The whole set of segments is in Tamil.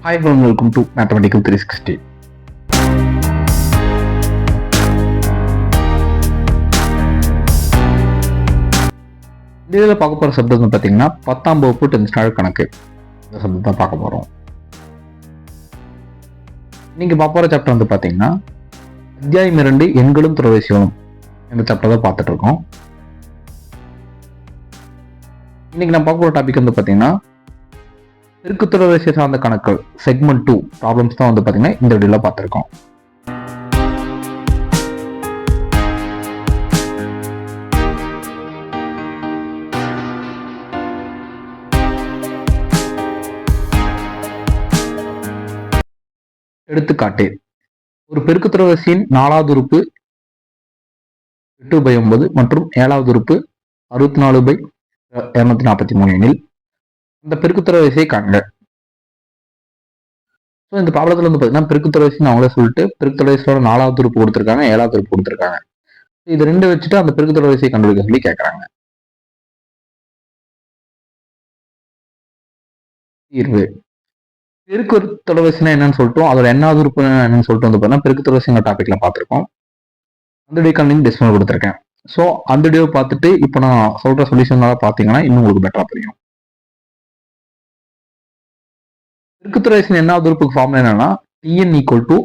Hi everyone, welcome to Mathematical 360. இந்த இதில் பார்க்க போகிற சப்ஜெக்ட் வந்து பார்த்தீங்கன்னா 10ஆம் வகுப்பு 10th ஸ்டாண்டர்ட் கணக்கு. இந்த சப்ஜெக்ட் தான் பார்க்க போகிறோம். இன்னைக்கு பார்க்க போகிற சாப்டர் வந்து பார்த்தீங்கன்னா அத்தியாயம் 2 எண்களும் தொலைபேசிகளும் இந்த சாப்டர் தான் பார்த்துட்டு இருக்கோம். இன்னைக்கு நான் பார்க்க போகிற டாபிக் வந்து பார்த்தீங்கன்னா பெருக்கு தொலைபேசி சார்ந்த கணக்கு செக்மெண்ட் 2 ப்ராப்ளம்ஸ் தான் வந்து பார்த்தீங்கன்னா இந்த வீடியோவில் பார்த்துருக்கோம். எடுத்துக்காட்டு, ஒரு பெருக்கு தொலைபேசியின் 4வது உறுப்பு 8/9 மற்றும் 7வது உறுப்பு 64/243 எனில் அந்த பெருக்கு தொலைபேசியை காண்க. ஸோ இந்த ப்ராப்ளத்தில் வந்து பார்த்தீங்கன்னா பெருக்கு தொலைபேசின்னு அவங்களே சொல்லிட்டு பெருக்கு தொலைபேசியோட 4வது உறுப்பு கொடுத்துருக்காங்க, 7வது உறுப்பு கொடுத்துருக்காங்க. இது ரெண்டு வச்சுட்டு அந்த பெருக்கு தொலைபேசியை கண்டுபிடிக்க சொல்லி கேட்குறாங்க. தீர்வு, பெருக்கு தொலைபேசினா என்னன்னு சொல்லிட்டோம், அதோட எண்ணாவது உறுப்பு என்னன்னு சொல்லிட்டு வந்து பார்த்தீங்கன்னா பெருக்கு தொலைபேசிங்கிற டாபிக்ல பார்த்துருக்கோம். அந்த வீடியோக்கான லிங்க் டிஸ்பிளே கொடுத்துருக்கேன். ஸோ அந்த வீடியோ பார்த்துட்டு இப்போ நான் சொல்ற சொல்யூஷனால பார்த்தீங்கன்னா இன்னும் உங்களுக்கு பெட்டரா புரியும். பெருக்கு தொலைபேசியின் எண்ணாவது உறுப்புக்கு ஃபார்முலா என்னன்னா Tn equal to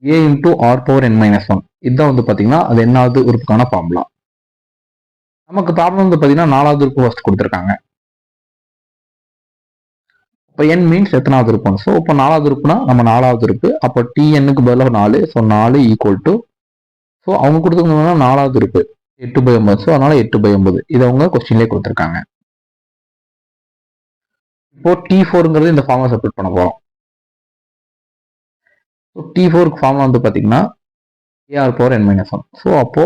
A into R power n minus 1. இதுதான் வந்து பார்த்தீங்கன்னா அது எண்ணாவது உறுப்புக்கான ஃபார்முலா. நமக்கு ப்ராப்ளம் வந்து பார்த்தீங்கன்னா 4வது உறுப்பு ஃபர்ஸ்ட் கொடுத்துருக்காங்க. இப்போ n மீன்ஸ் எத்தனாவது உறுப்பு. ஸோ இப்போ 4வது உறுப்புனா நம்ம 4வது உறுப்பு, அப்போ Tnக்கு பதிலாக 4, ஸோ 4 ஈக்குவல் டு, ஸோ அவங்க கொடுத்துருக்கணும்னா 4வது உறுப்பு 8/9, ஸோ அதனால 8/9 இது அவங்க கொஸ்டின்லேயே கொடுத்துருக்காங்க. இப்போ T4ங்கிறது இந்த ஃபார்முலா சப்ஸ்டிட்யூட் பண்ண போறோம். ஸோ T4க்கு ஃபார்முலா வந்து பார்த்தீங்கன்னா AR power n minus 1. So அப்போ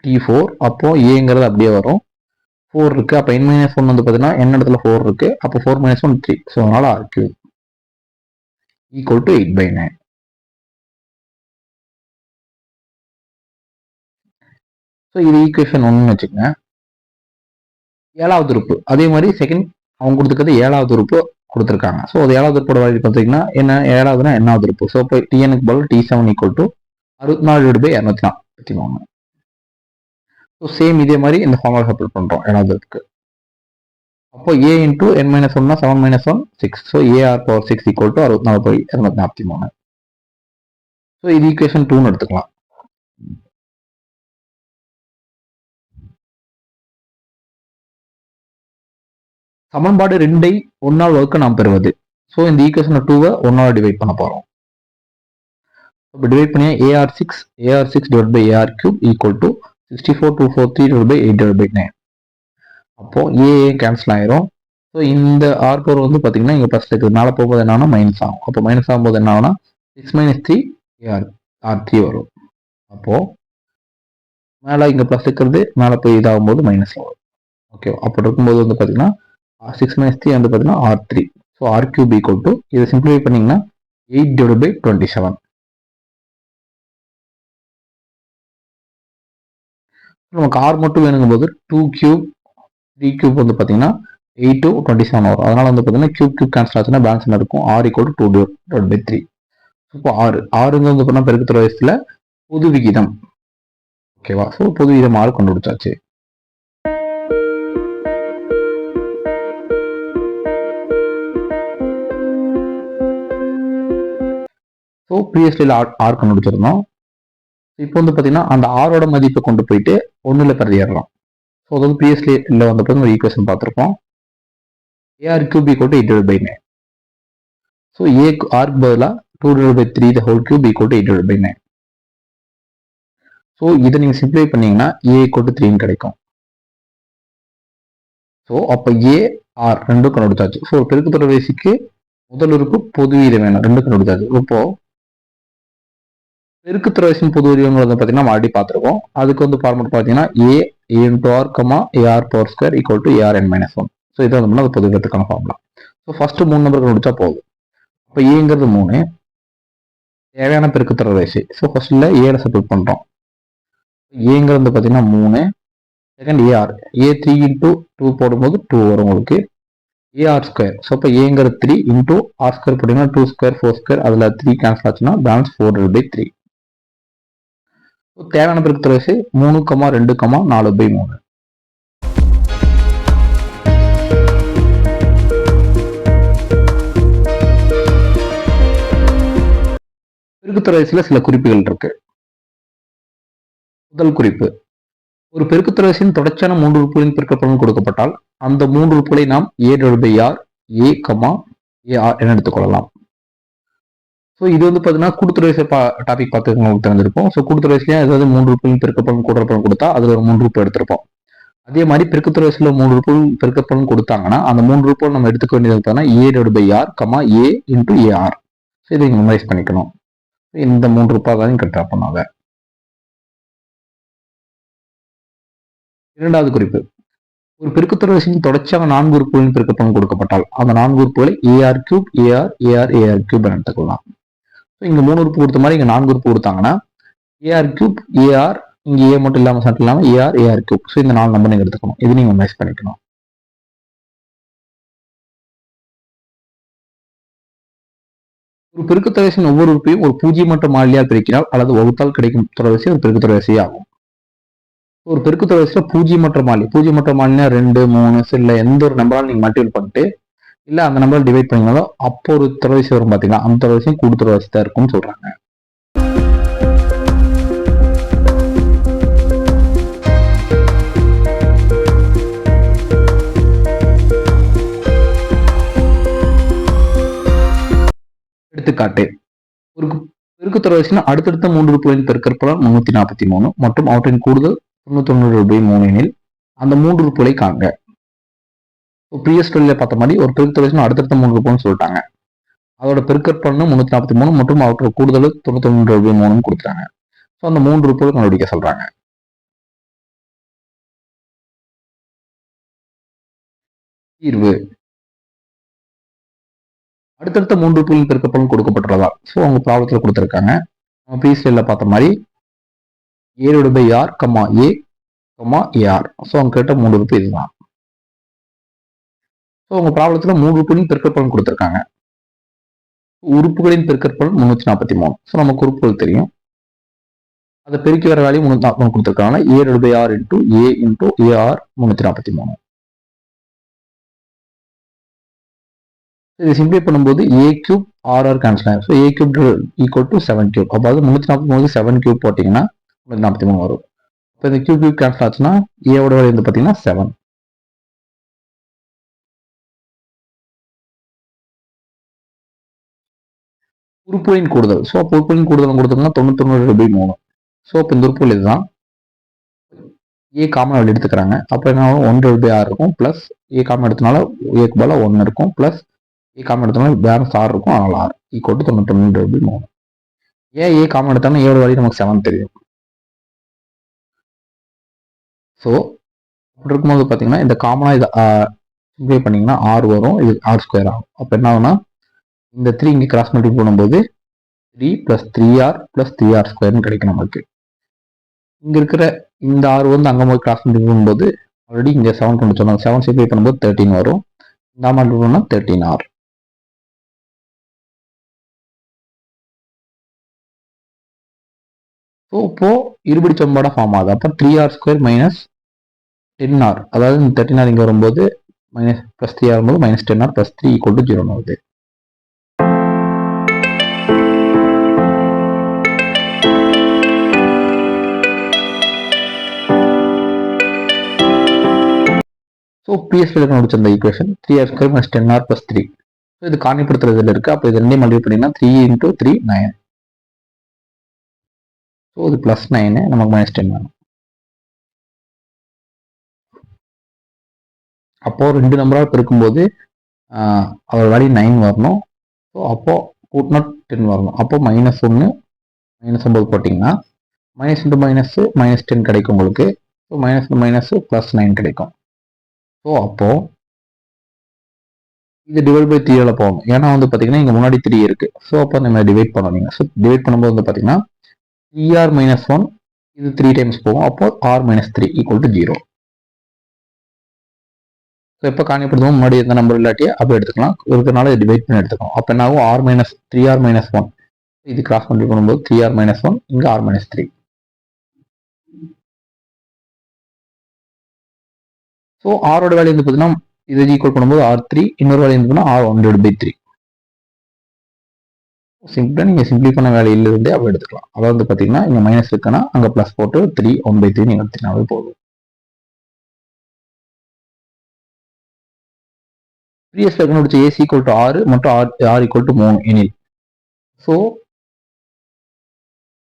T4 அப்போ ஏங்கிறது அப்படியே வரும், 4 இருக்கு, அப்போ n மைனஸ் 1 வந்து பார்த்தீங்கன்னா n இடத்துல 4 இருக்கு, அப்போ 4 மைனஸ் 1 3, ஸோ அதனால R³ ஈக்குவல் டு 8/9. ஸோ இது ஈக்குவேஷன் 1ன்னு வச்சுக்கோங்க. 7வது உறுப்பு அதே மாதிரி செகண்ட் அவங்க கொடுத்துருக்கிறது 7வது உறுப்பு கொடுத்துருக்காங்க. ஸோ அது 7வது உறுப்போட வேல்யூ பார்த்தீங்கன்னா என்ன, 7வதுனா என்னாவது உறுப்பு. ஸோ இப்போ Tnக்கு பதில் T7 equal to 64/243. So same இதே மாதிரி இந்த ஃபார்முலா சப்ஸ்டிட்யூட் பண்றோம் 7வது உறுப்புக்கு. அப்போ A இன்டூ n மைனஸ் 1னா 7 minus 1 6. So AR power 6 equal to 64/243. So இது ஈக்குவேஷன் 2ன்னு எடுத்துக்கலாம். சமன்பாடு 2ஐ 1ஆல் வகுக்க நாம் பெறுவது. ஸோ இந்த ஈக்குவேஷன் 2வை 1ஆல் டிவைட் பண்ண போறோம். இப்போ டிவைட் பண்ணி AR6 divide by AR³ equal to 64,243 divide by 8/9. அப்போ ஏ கேன்சல் ஆயிரும். ஸோ இந்த ஆர் பவர் வந்து பார்த்தீங்கன்னா இங்கே ப்ளஸ் இருக்குது, மேலே போகும்போது என்ன ஆகும்னா மைனஸ் ஆகும். அப்போ மைனஸ் ஆகும்போது என்ன ஆகும்னா 6 மைனஸ் 3 R3 வரும். அப்போ மேலே இங்கே ப்ளஸ் இருக்கிறது மேலே போய் இதாகும்போது மைனஸ் வரும். ஓகே, அப்போ இருக்கும்போது வந்து பார்த்தீங்கன்னா 6 மைனஸ் 3 வந்து பார்த்தீங்கன்னா R3. So R³ equal to, இதை சிம்பிளிஃபை பண்ணீங்கன்னா 8 டிவைட் பை 27. நமக்கு R மட்டும் வேணுங்கும் போது 2³ 3³ வந்து பார்த்தீங்கன்னா 8 to 27 வரும். அதனால வந்து பார்த்தீங்கன்னா கியூப் கேன்சல் ஆச்சுன்னா பேலன்ஸ் என்ன இருக்கும், R equal to 2 divide by 3. இப்போ ஆறுங்க வந்து பார்த்தீங்கன்னா பெருக்கு தொலைபேசியில் பொது விகிதம். ஓகேவா, ஸோ பொது விகிதம் 6 கண்டுபிடிச்சாச்சு. ஸோ ப்ரீவியஸ்ல ஆர் கண்டுபிடிச்சிருந்தோம். இப்போ வந்து பார்த்தீங்கன்னா அந்த ஆரோட மதிப்பை கொண்டு போயிட்டு 1ல் பிரதியிடலாம். ஸோ அதாவது ப்ரீவியஸ்ல வந்து பார்த்தீங்கன்னா ஒரு ஈக்குவேஷன் பார்த்துருப்போம். AR³ equal to 8 divide by 9. So ஆர்க்கு பதிலாக 2 divide by 3 the whole cube equal to 8 divide by 9. So இதை நீங்கள் சிம்பிளை பண்ணீங்கன்னா A ஈக்குவல் டு 3 கிடைக்கும். ஸோ அப்போ AR ரெண்டும் கண்டுபிடிச்சாச்சு. ஸோ பெருக்கு தொலைபேசிக்கு முதல் உறுப்பு பொது விகிதம் வேணும், ரெண்டும் கண்டுபிடிச்சாச்சு. இப்போ பெருக்கு தொலைபேசியின் பொது விகிதங்கிறது பார்த்தீங்கன்னா நம்ம ஆல்ரெடி பார்த்துருக்கோம். அதுக்கு வந்து ஃபார்முலா பார்த்தீங்கன்னா A into R AR power square equal to AR n minus 1. So இதை வந்து அது பொது விகிதத்துக்கான ஃபார்முலா. ஸோ ஃபர்ஸ்ட் 3 நம்பர் கண்டுபிடிச்சா போதும். இப்போ ஏங்கிறது 3 தேவையான பெருக்கு தொலைபேசி. ஸோ ஃபர்ஸ்ட்ல ஏல சப்ஸ்டிட்யூட் பண்றோம். ஏங்கிறது வந்து பார்த்தீங்கன்னா 3, செகண்ட் AR A 3 இன்டூ 2 போடும்போது 2 வரும் உங்களுக்கு. AR square. ஸோ இப்போ ஏங்கிறது 3 இன்டூ ஆர் ஸ்கொயர் போட்டிங்கன்னா 2 ஸ்கொயர் 4 ஸ்கொயர் அதில் 3 கேன்சல் ஆச்சுன்னா பேலன்ஸ் 4/3. தேவையான பெருக்குத்தொகை வரிசை 3, 2, 4/3. பெருக்குத்தொகை வரிசையில் சில குறிப்புகள் இருக்கு. முதல் குறிப்பு, ஒரு பெருக்குத்தொகை வரிசையின் தொடர்ச்சியான 3 உறுப்புகளின் பெருக்கற்பலன் கொடுக்கப்பட்டால் அந்த 3 உறுப்புகளை நாம் A/R, A, AR என எடுத்துக்கொள்ளலாம். ஸோ இது வந்து பார்த்தீங்கன்னா கூட்டுத்தொகை வரிசை டாபிக் பார்த்து உங்களுக்கு தெரிஞ்சிருக்கும். ஸோ கூட்டுத்தொகை வரிசையா ஏதாவது 3 உறுப்புகளின் பெருக்கப்பலன் கூட்டுறப்பலன் கொடுத்தா அதுல ஒரு 3 உறுப்பு எடுத்திருப்போம். அதே மாதிரி பெருக்குத்தொகை வரிசையில் 3 உறுப்புகள் பெருக்கப்பலன் கொடுத்தாங்கன்னா அந்த 3 உறுப்புகள் நம்ம எடுத்துக்க வேண்டியது பார்த்தீங்கன்னா A/R, A into AR. So இதை மெமரைஸ் பண்ணிக்கணும். இந்த 3 உறுப்பாக தான் கரெக்டாக பண்ணாங்க. இரண்டாவது குறிப்பு, ஒரு பெருக்குத்தொகை வரிசையின் தொடர்ச்சியாக 4 உறுப்புகளின் பெருக்கப்பலன் கொடுக்கப்பட்டால் அந்த 4 உறுப்புகளை AR3, AR3 என எடுத்துக்கொள்ளலாம். ஸோ இங்க 3 உறுப்பு கொடுத்த மாதிரி இங்க 4 உறுப்பு கொடுத்தாங்கன்னா AR3, AR இங்க A மட்டும் இல்லாம சென்டர் இல்லாம AR3. ஸோ இந்த 4 நம்பர் நீங்க எடுத்துக்கணும். இது நீங்க மெமரைஸ் பண்ணிக்கணும். ஒரு பெருக்குத்தொகை வரிசையின் ஒவ்வொரு உறுப்பையும் ஒரு பூஜ்ஜியமற்ற மாறிலியால் பெருக்கினால் அல்லது வகுத்தால் கிடைக்கும் தொடர் வரிசை ஒரு பெருக்குத்தொகை வரிசை ஆகும். ஒரு பெருக்குத்தொகை வரிசையில பூஜ்ஜியமற்ற மாறிலினா 2, 3 இல்ல எந்த ஒரு நம்பரால் நீங்க மல்டிபிள் பண்ணிட்டு இல்ல அந்த நம்பர் டிவைட் பண்ணீங்களோ அப்போ ஒரு தொடர் வரிசை வரும் பாத்தீங்களா, அந்த தொடர் வரிசையும் கூட்டுத்தொகை வரிசை தான் இருக்கும்னு சொல்றாங்க. எடுத்துக்காட்டு, ஒரு பெருக்குத்தொகை வரிசையின் அடுத்தடுத்த 3 உறுப்புகளின் பெருக்கற்பலன் 343 மற்றும் அவற்றின் கூடுதல் 99/3 எனில் அந்த 3 உறுப்புகளை காண்க. ப்ரீவியஸ் ஸ்டோரியில பார்த்த மாதிரி ஒரு பெருக்குத்தொகை வரிசையின் அடுத்தடுத்த 3 உறுப்புன்னு சொல்லிட்டாங்க. அதோட பெருக்கற்பலன் 343 மற்றும் அவற்றோட கூடுதல் 99/3 கொடுத்துட்டாங்க. ஸோ அந்த 3 உறுப்புகளை கண்டுபிடிக்க சொல்றாங்க. தீர்வு, அடுத்தடுத்த 3 உறுப்புகளின் பெருக்கப்பலன் கொடுக்கப்பட்டுள்ளதா. ஸோ அவங்க ப்ராப்ளத்தில் கொடுத்துருக்காங்க. நம்ம ப்ரீவியஸ்ல பார்த்த மாதிரி A/R, A, AR. ஸோ அவங்க கேட்ட 3 உறுப்பு இதுதான். ஸோ உங்க ப்ராப்ளத்தில் 3 உறுப்புகளின் பெருக்கப்பலன் கொடுத்துருக்காங்க. உறுப்புகளின் பெருக்கற்பலன் 343. ஸோ நமக்கு உறுப்புகள் தெரியும். அதை பெருக்கி வர வேலையும் 343 கொடுத்துருக்காங்க. A/R into A into AR 343. இது சிம்பிளை பண்ணும்போது A³ RR கேன்சல் ஆகும். ஸோ A³ ஈக்குவல் டு 7³ அதாவது 343 7³ போட்டிங்கன்னா 343 வரும். இப்போ இந்த கியூப் கேன்சல் ஆச்சுன்னா ஏவோட வேல்யூ வந்து பார்த்தீங்கன்னா 7. உறுப்புகளின் கூடுதல். ஸோ அப்போ உறுப்புகளின் கூடுதல் கொடுத்தோம்னா 99/3. ஸோ அப்போ இந்த உறுப்புகள் இதுதான். ஏ காமன் வேல்யூ எடுத்துக்கிறாங்க. அப்போ என்ன ஆகும் 1/6 இருக்கும் பிளஸ் ஏ காமன் எடுத்தனால ஏக்கு பதிலாக 1 இருக்கும் பிளஸ் ஏ காமன் எடுத்தனால பேலன்ஸ் 6 இருக்கும். அதனால 6 ஈக்குவல் டு 99/3. ஏன் ஏ காமன் எடுத்தாலும் ஏவோட வேல்யூ நமக்கு 7 தெரியும். ஸோ அப்படி இருக்கும்போது பார்த்தீங்கன்னா இந்த காமனாக இதை சிம்பிளை பண்ணிங்கன்னா 6 வரும். இது R² ஆகும். அப்போ என்ன ஆகும்னா இந்த 3 இங்கே கிராஸ் மல்டிபிள் பண்ணும்போது 3 + 3R + 3R² கிடைக்கும் நமக்கு. இங்க இருக்கிற இந்த 6 வந்து அங்கே போய் கிராஸ் மல்டிபிள் பண்ணும்போது ஆல்ரெடி இங்கே 7 கொண்டு சொன்னாங்க. 7 சிம்பிளை பண்ணும்போது 13 வரும். இந்த மல்டிபிள் பண்ணால் 13R. ஸோ இப்போ இருபடி சமன்பாடாக ஃபார்ம் ஆகுது. அப்போ 3R² - 10R, அதாவது இந்த 13R இங்கே வரும்போது ப்ளஸ் 3 வரும்போது -10R + 3 = 0 வருது. ஸோ பிஎஸ்பியில் கண்டுபிடிச்ச அந்த ஈக்குவேஷன் 3R² - 10R + 3. ஸோ இது காணிப்படுத்துறதுல இருக்கு. அப்போ இது ரெண்டையும் மல்டிபிள் பண்ணிங்கன்னா 3 × 3 9. ஸோ இது +9 நமக்கு -10 வேணும். அப்போ 2 நம்பரால் பெருக்கும்போது அதோட வேல்யூ 9 வரணும். ஸோ அப்போ கூட்டினா 10 வரணும். அப்போ -1 -9 போட்டிங்கன்னா -× -10 கிடைக்கும் உங்களுக்கு. ஸோ -× +9 கிடைக்கும். ஸோ அப்போ இது டிவைட் பை 3 போகணும். ஏன்னா வந்து பார்த்தீங்கன்னா இங்கே முன்னாடி 3 இருக்கு. ஸோ அப்போ நம்ம டிவைட் பண்ணுவீங்க. ஸோ டிவைட் பண்ணும்போது வந்து பார்த்தீங்கன்னா 3R - 1 இது 3 டைம்ஸ் போகும். அப்போ R - 3 = 0. ஸோ எப்போ காணிப்படுத்தும் முன்னாடி எந்த நம்பர் இல்லாட்டி அப்போ எடுத்துக்கலாம், இருக்கிறனால டிவைட் பண்ணி எடுத்துக்கலாம். அப்போ என்ன ஆகும், ஆர் மைனஸ் 3r மைனஸ் 1, இது கிராஸ் பண்ணி பண்ணும்போது 3r மைனஸ் 1, இங்கே r மைனஸ் 3. ஸோ ஆரோட வேல்யூ வந்து பார்த்தீங்கன்னா இது ஈக்குவல் பண்ணும்போது r3, இன்னொரு வேல்யூ வந்து r1/3. சிம்பிளாக நீங்கள் சிம்பிளி பண்ண வேலையில இருந்தே அப்போ எடுத்துக்கலாம். அதாவது வந்து பார்த்தீங்கன்னா இங்கே மைனஸ் இருக்குன்னா அங்கே ப்ளஸ் போட்டு 3 1/3 நீங்கள் எடுத்தீங்கன்னாவே போதும். ப்ரீவியஸ்ல கண்டுபிடிச்ச ஏசி ஈக்குவல் டு 6 மற்றும் ஆர் ஈக்குவல் டு 3 எனில், ஸோ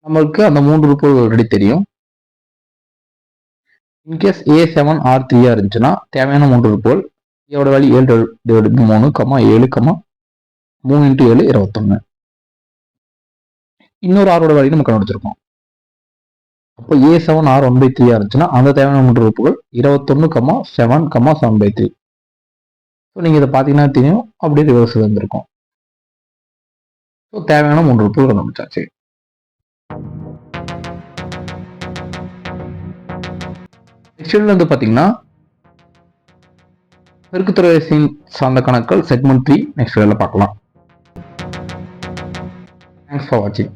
நம்மளுக்கு அந்த 3 உறுப்புகள் ஆல்ரெடி தெரியும். இன்கேஸ் A7 R3 இருந்துச்சுன்னா தேவையான 3 உறுப்புகள் இதோட வேல்யூ 7/3, 7, 3 × 7 21. இன்னொரு ஆரோட வேல்யூ நம்ம கண்டுபிடிச்சிருக்கோம். அப்போ A7 R 1/3 இருந்துச்சுன்னா அந்த தேவையான 3 உறுப்புகள் 21, 7, 7/3. ஸோ நீங்கள் இதை பார்த்தீங்கன்னா தெரியும், அப்படியே ரிவர்ஸ் வந்துருக்கும். ஸோ தேவையான 3 உறுப்புகள் கண்டுபிடிச்சாச்சு. நெக்ஸ்ட் வந்து பார்த்தீங்கன்னா பெருக்குத்துறை சார்ந்த கணக்குகள் செக்மெண்ட் 3 நெக்ஸ்ட் பார்க்கலாம். தேங்க்ஸ் ஃபார் வாட்சிங்.